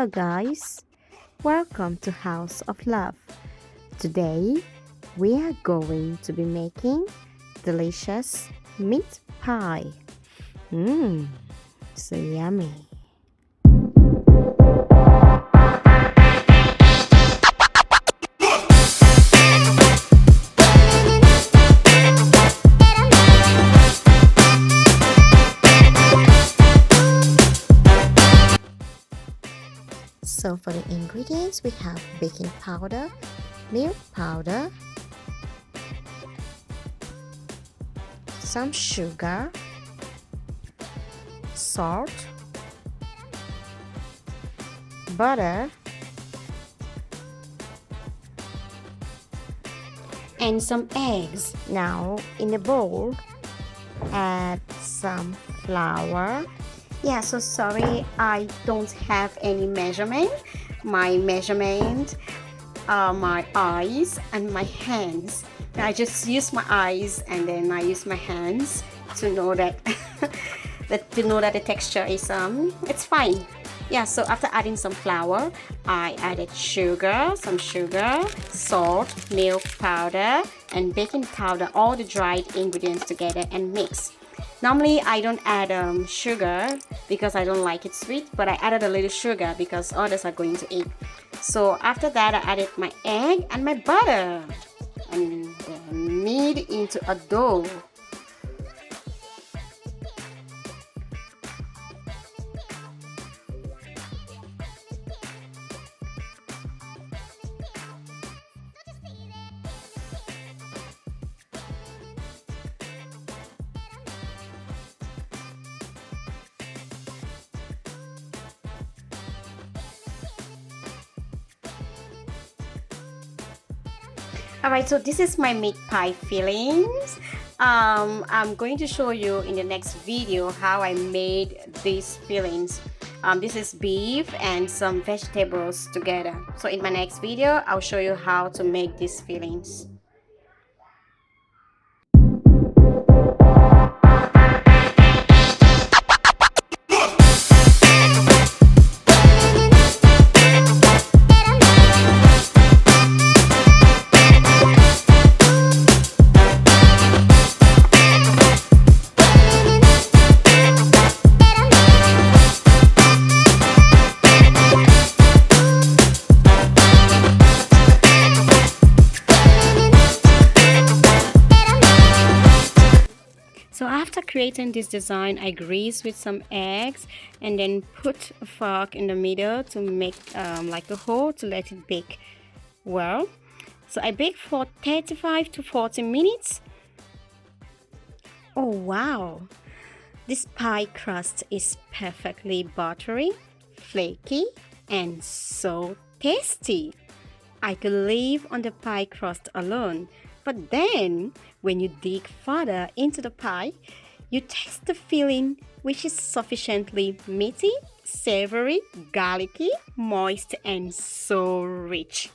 Hello guys, welcome to House of Love. Today we are going to be making delicious meat pie. Mmm, so yummy. So for the ingredients, we have baking powder, milk powder, some sugar, salt, butter, and some eggs. Now in the bowl, add some flour. Yeah, so sorry, I don't have any measurement. My measurement are my eyes and my hands. I just use my eyes and then I use my hands to know that the texture is it's fine. Yeah, so after adding some flour, I added some sugar, salt, milk powder, and baking powder, all the dried ingredients together and mix. Normally I don't add sugar because I don't like it sweet, but I added a little sugar because others are going to eat. So after that, I added my egg and my butter and knead into a dough. Alright, so this is my meat pie fillings. I'm going to show you in the next video how I made these fillings. This is beef and some vegetables together. So in my next video, I'll show you how to make these fillings. So after creating this design, I grease with some eggs and then put a fork in the middle to make like a hole to let it bake well. So I bake for 35 to 40 minutes. Oh wow! This pie crust is perfectly buttery, flaky, and so tasty. I could live on the pie crust alone. But then, when you dig further into the pie, you taste the filling, which is sufficiently meaty, savory, garlicky, moist, and so rich.